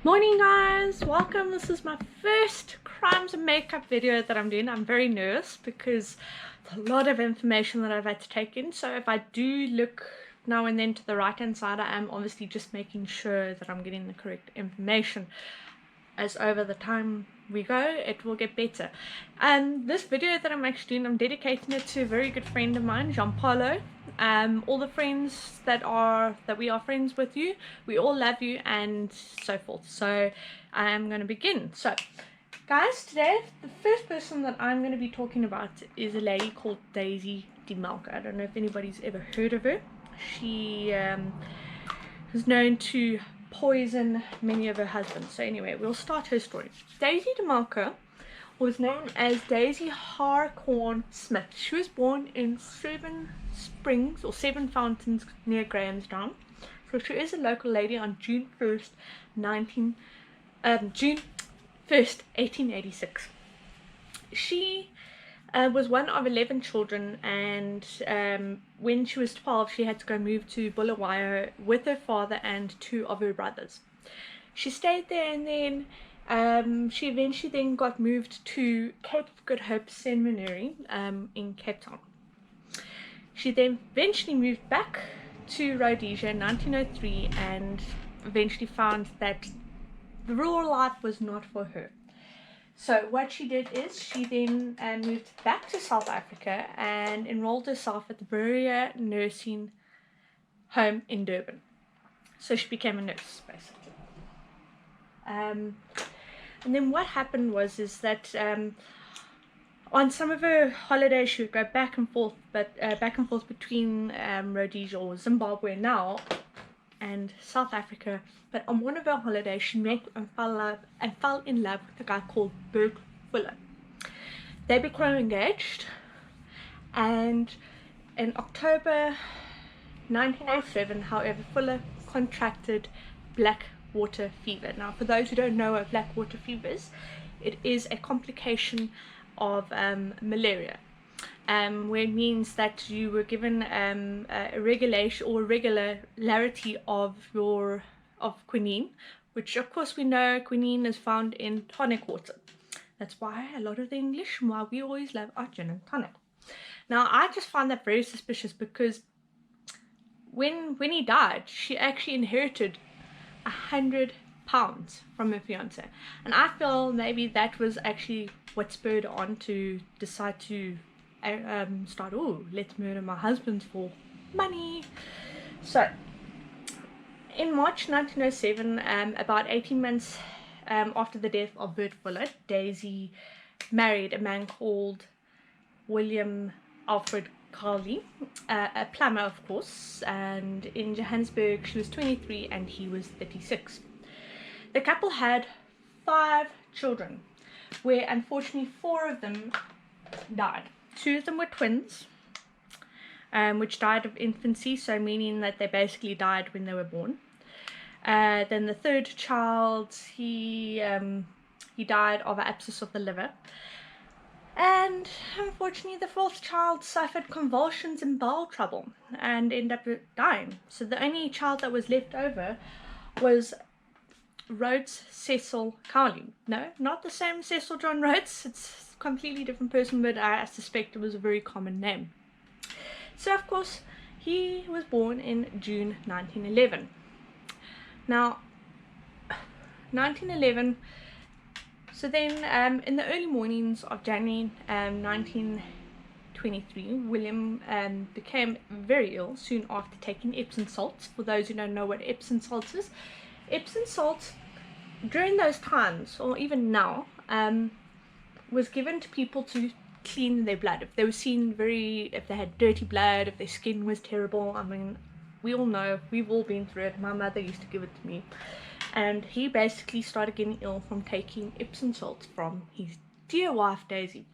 Morning guys, welcome. This is my first crimes and makeup video that I'm doing. I'm very nervous because it's a lot of information that I've had to take in, so if I do look now and then to the right hand side, I am obviously just making sure that I'm getting the correct information. As over the time we go, it will get better. And this video that I'm actually doing, I'm dedicating it to a very good friend of mine, Gianpaolo. All the friends that we are friends with you, we all love you and so forth. So I am going to begin. So guys, today the first person that I'm going to be talking about is a lady called Demarco. I don't know if anybody's ever heard of her. She is known to poison many of her husbands. So anyway, we'll start her story. Daisy Demarco was known as Daisy Harcorn Smith. She was born in Seven Fountains near Grahamstown. So she is a local lady on June 1st, 1886. She was one of 11 children, and when she was 12 she had to go move to Bulawayo with her father and two of her brothers. She stayed there, and then she eventually then got moved to Cape of Good Hope Seminary in Cape Town. She then eventually moved back to Rhodesia in 1903 and eventually found that the rural life was not for her. So what she did is she then moved back to South Africa and enrolled herself at the Berea Nursing Home in Durban. So she became a nurse, basically. And then what happened was that on some of her holidays she would go back and forth between Rhodesia, or Zimbabwe now, and South Africa. But on one of her holidays she met and fell in love with a guy called Bert Fuller. They became engaged, and in October 1907, however, Fuller contracted black water fever. Now, for those who don't know what black water fever is, it is a complication of malaria, where it means that you were given a regulation or regularity of quinine, which of course we know quinine is found in tonic water. That's why a lot of the English, why we always love our gin and tonic. Now, I just find that very suspicious because when he died, she actually inherited £100 from her fiance, and I feel maybe that was actually what spurred her on to decide to start, let's murder my husband for money. So in March 1907, about 18 months after the death of Bert Fuller, Daisy married a man called William Alfred Carley, a plumber of course, and in Johannesburg she was 23 and he was 36. The couple had 5 children, where unfortunately 4 of them died. 2 of them were twins, which died of infancy, so meaning that they basically died when they were born. Then the 3rd child, he died of an abscess of the liver. And unfortunately the 4th child suffered convulsions and bowel trouble and ended up dying. So the only child that was left over was Rhodes Cecil Cowley. No, not the same Cecil John Rhodes. It's a completely different person, but I suspect it was a very common name. So of course he was born in June 1911. Now 1911. So then in the early mornings of January 1923, William became very ill soon after taking Epsom salts. For those who don't know what Epsom salts is, Epsom salts during those times, or even now, was given to people to clean their blood. If they were seen if they had dirty blood, if their skin was terrible. I mean, we all know, we've all been through it. My mother used to give it to me. And he basically started getting ill from taking Epsom salts from his dear wife Daisy.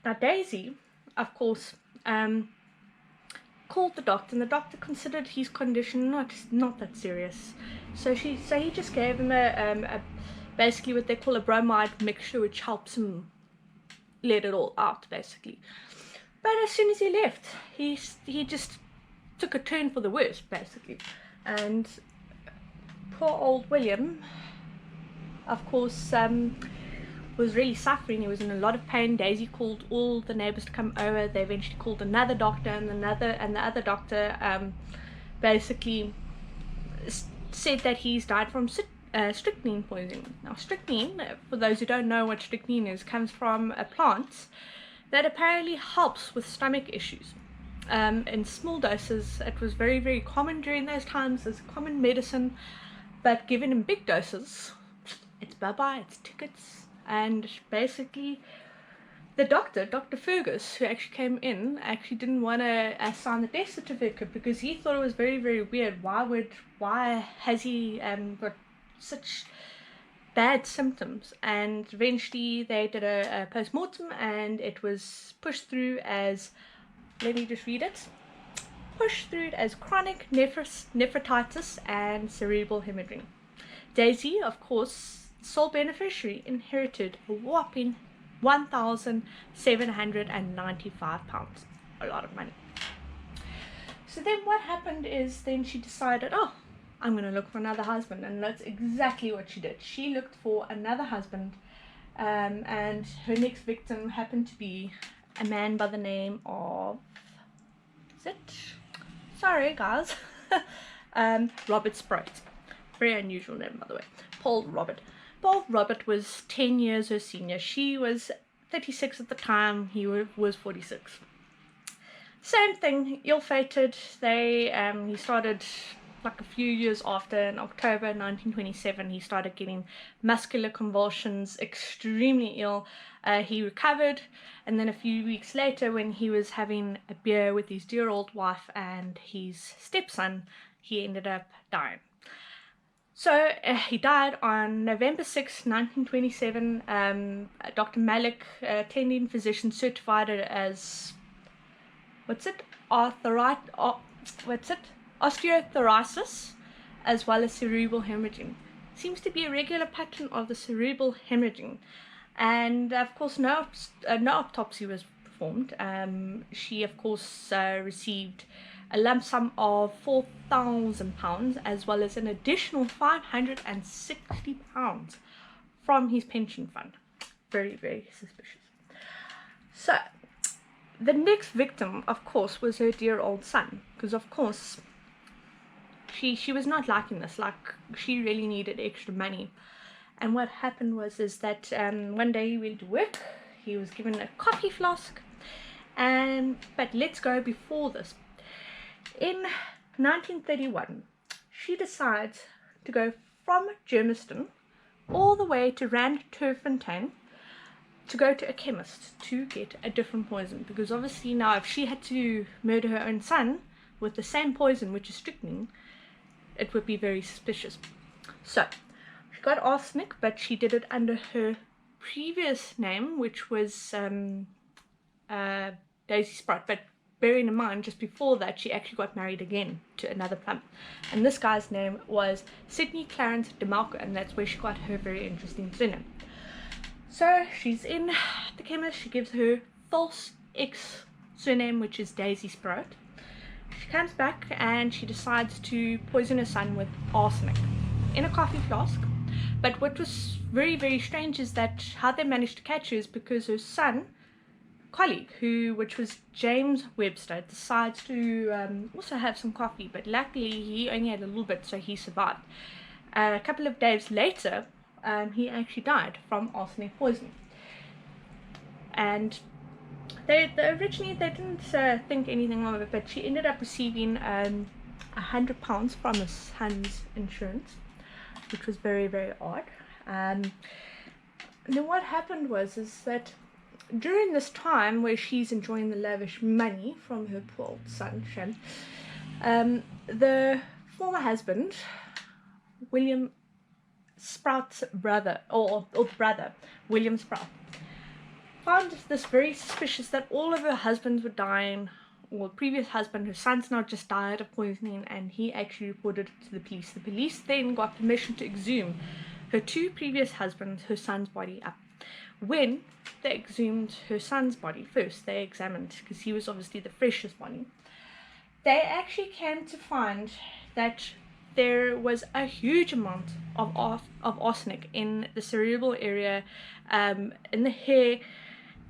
Now Daisy, of course, called the doctor, and the doctor considered his condition not that serious. So he just gave him a basically what they call a bromide mixture, which helps him let it all out basically. But as soon as he left, he just took a turn for the worse basically, and poor old William of course, was really suffering. He was in a lot of pain. Daisy called all the neighbors to come over. They eventually called another doctor, and the other doctor basically said that he's died from strychnine poisoning. Now, strychnine, for those who don't know what strychnine is, comes from a plant that apparently helps with stomach issues. In small doses, it was very, very common during those times as common medicine, but given in big doses, it's bye-bye, it's tickets. And basically, the doctor, Dr. Fergus, who actually came in, actually didn't want to sign the death certificate because he thought it was very, very weird. Why has he got such bad symptoms? And eventually they did a post-mortem, and it was pushed through as, let me just read it, pushed through it as chronic nephritis and cerebral hemorrhaging. Daisy, of course, sole beneficiary, inherited a whopping £1,795, a lot of money. So then what happened is then she decided, oh, I'm going to look for another husband, and that's exactly what she did. She looked for another husband, and her next victim happened to be a man by the name of, sorry guys, Robert Sprott. Very unusual name, by the way. Paul Robert was 10 years her senior. She was 36 at the time, he was 46. Same thing, ill-fated. He started like a few years after, in October 1927, he started getting muscular convulsions, extremely ill. He recovered, and then a few weeks later, when he was having a beer with his dear old wife and his stepson, he ended up dying. So he died on November 6, 1927. Dr. Malik, attending physician, certified it as, osteoarthritis, as well as cerebral hemorrhaging. Seems to be a regular pattern of the cerebral hemorrhaging. And of course, no autopsy was performed. She, of course, received a lump sum of £4,000, as well as an additional £560 from his pension fund. Very, very suspicious. So the next victim, of course, was her dear old son, because of course she was not liking this. Like, she really needed extra money. And what happened was that one day he went to work. He was given a coffee flask, but let's go before this. In 1931, she decides to go from Germiston all the way to Randturfontein to go to a chemist to get a different poison, because obviously now if she had to murder her own son with the same poison, which is strychnine, it would be very suspicious. So she got arsenic, but she did it under her previous name, which was Daisy Sprott. But bearing in mind, just before that, she actually got married again to another plump, and this guy's name was Sidney Clarence Demarco, and that's where she got her very interesting surname. So she's in the chemist. She gives her false surname, which is Daisy Sprott. She comes back and she decides to poison her son with arsenic in a coffee flask. But what was very, very strange is that how they managed to catch her is because her son colleague, which was James Webster, decides to also have some coffee, but luckily he only had a little bit, so he survived. A couple of days later, he actually died from arsenic poisoning. And originally they didn't think anything of it, but she ended up receiving £100 from her son's insurance, which was very, very odd. And then what happened was that during this time where she's enjoying the lavish money from her poor old son, the former husband, William Sprout's brother, or brother, William Sprout, found this very suspicious that all of her husbands were dying, or previous husband, her son's not just died of poisoning, and he actually reported it to the police. The police then got permission to exhume her two previous husbands, her son's body up. When they exhumed her son's body first, they examined, because he was obviously the freshest body, they actually came to find that there was a huge amount of arsenic in the cerebral area, in the hair.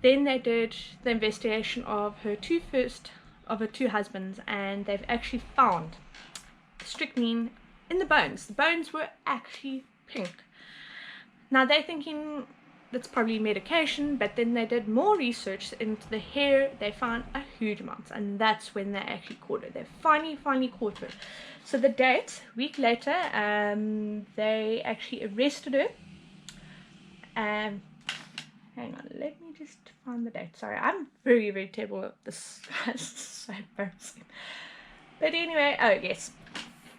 Then they did the investigation of her two husbands, and they've actually found strychnine in the bones. The bones were actually pink. Now they're thinking that's probably medication, but then they did more research into the hair. They found a huge amount, and that's when they actually caught her. They finally caught her. So the date, week later, they actually arrested her. Hang on, let me just find the date. Sorry, I'm very terrible at this. It's so embarrassing. But anyway, oh yes,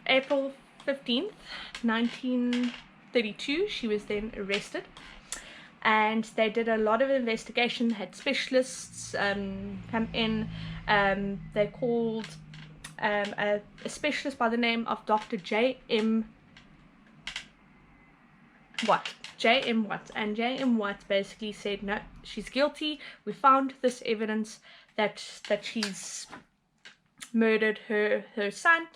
April 15th, 1932, she was then arrested. And they did a lot of investigation, had specialists come in. They called a specialist by the name of Dr. J.M. Watt. J.M. Watt. And J.M. Watt basically said, no, she's guilty. We found this evidence that she's murdered her son,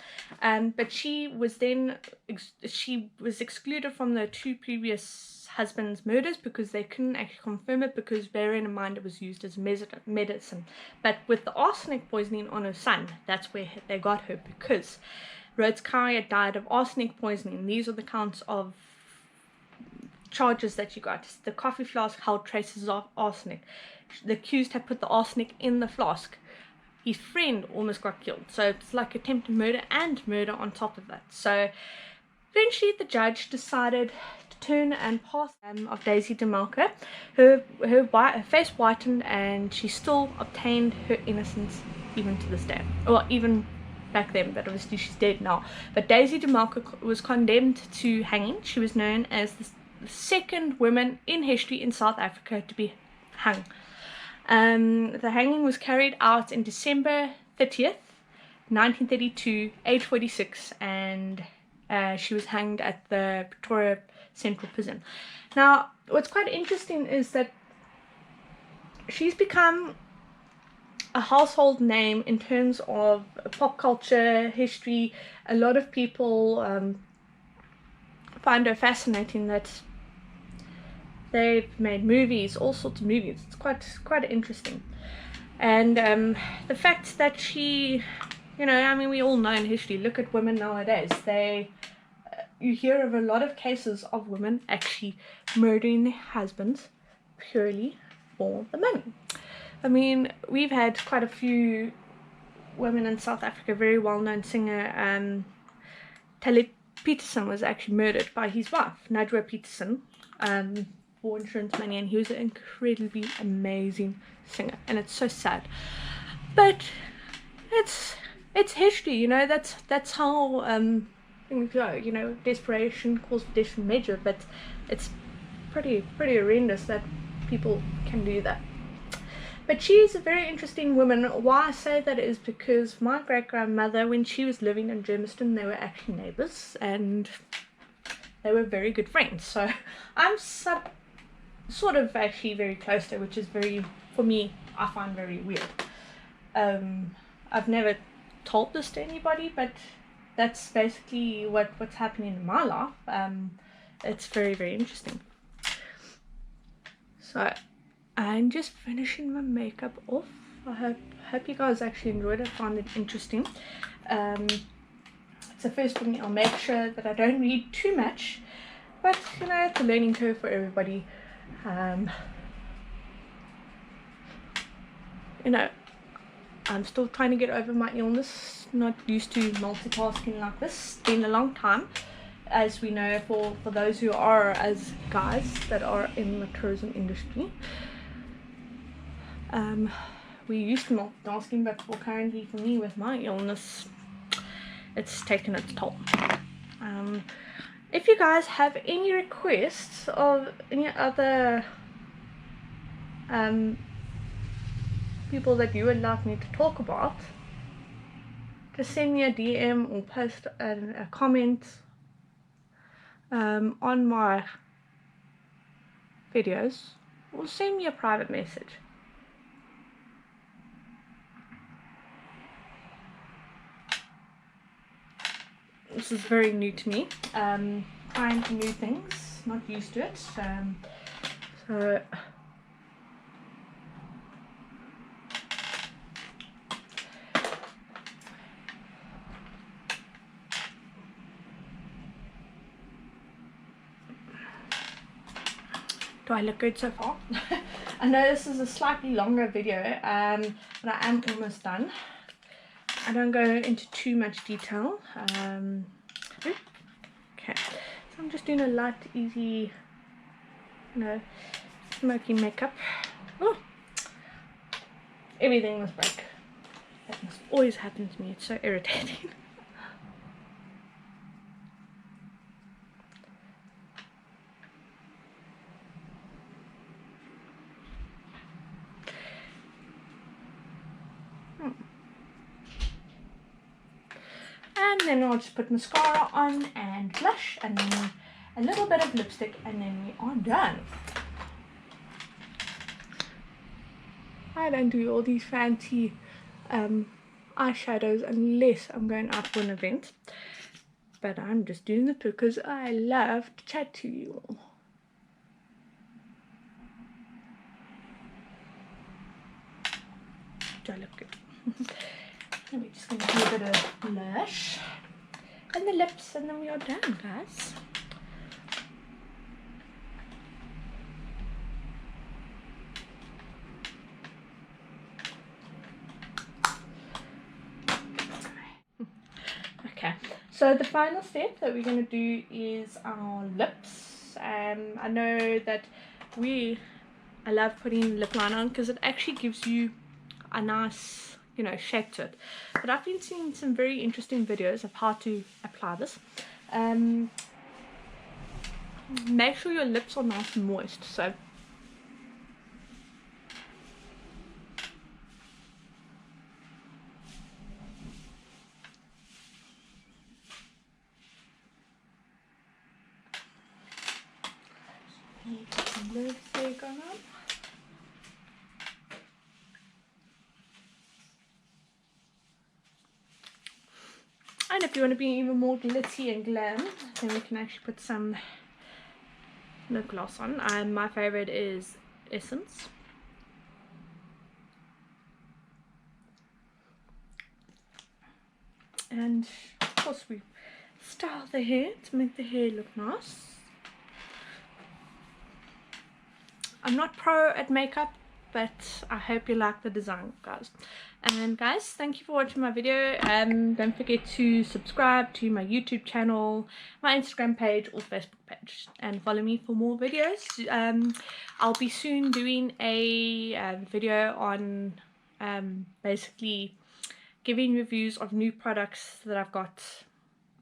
but she was excluded from the two previous husband's murders because they couldn't actually confirm it, because bearing in mind it was used as medicine. But with the arsenic poisoning on her son, that's where they got her, because Rhodes County died of arsenic poisoning. These are the counts of charges that you got. The coffee flask held traces of arsenic. The accused had put the arsenic in the flask. His friend almost got killed, so it's like attempted murder and murder on top of that. So eventually the judge decided to turn and pass of Daisy Demarco. Her face whitened, and she still obtained her innocence even to this day. Well, even back then, but obviously she's dead now. But Daisy Demarco was condemned to hanging. She was known as the second woman in history in South Africa to be hung. The hanging was carried out in December 30th, 1932, age 46, and she was hanged at the Pretoria Central Prison. Now, what's quite interesting is that she's become a household name in terms of pop culture, history. A lot of people find her fascinating, that they've made movies, all sorts of movies. It's quite interesting. And the fact that she, I mean, we all know in history, look at women nowadays. You hear of a lot of cases of women actually murdering their husbands purely for the money. I mean, we've had quite a few women in South Africa. Very well-known singer Talib Peterson was actually murdered by his wife, Najwa Peterson, for insurance money, and he was an incredibly amazing singer, and it's so sad, but it's history, that's how things go. Desperation calls for desperate measure, but it's pretty horrendous that people can do that. But she's a very interesting woman. Why I say that is because my great-grandmother, when she was living in Germiston, they were actually neighbors, and they were very good friends. So I'm sort of actually very close to her, which is for me, I find very weird. I've never told this to anybody, but that's basically what's happening in my life. It's very interesting. So I'm just finishing my makeup off. I hope you guys actually enjoyed it, found it interesting. It's the first for me. I'll make sure that I don't read too much, but it's a learning curve for everybody. I'm still trying to get over my illness, not used to multitasking like this. It's been a long time, as we know, for those who are as guys that are in the tourism industry. We used to multitasking, but currently for me with my illness, it's taken its toll. If you guys have any requests of any other people that you would like me to talk about, just send me a DM or post a comment on my videos, or send me a private message. This is very new to me. trying new things, not used to it. So do I look good so far? I know this is a slightly longer video, but I am almost done. I don't go into too much detail. Okay, so I'm just doing a light, easy, smoky makeup. Oh, everything must break. That must always happen to me. It's so irritating. And then I'll just put mascara on and blush and then a little bit of lipstick and then we are done. I don't do all these fancy eyeshadows unless I'm going out for an event. But I'm just doing it because I love to chat to you all. Do I look good? And we're just going to do a bit of blush and the lips and then we are done, guys. Okay, so the final step that we're going to do is our lips. I know that I love putting lip liner on because it actually gives you a nice shape to it, but I've been seeing some very interesting videos of how to apply this. Make sure your lips are nice and moist, so some lipstick on. And if you want to be even more glitzy and glam, then we can actually put some lip gloss on. My favorite is Essence. And of course we style the hair to make the hair look nice. I'm not pro at makeup, but I hope you like the design, guys. And guys, thank you for watching my video. Don't forget to subscribe to my YouTube channel, my Instagram page or Facebook page, and follow me for more videos. I'll be soon doing a video on basically giving reviews of new products that I've got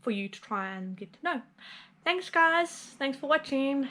for you to try and get to know. Thanks guys, thanks for watching.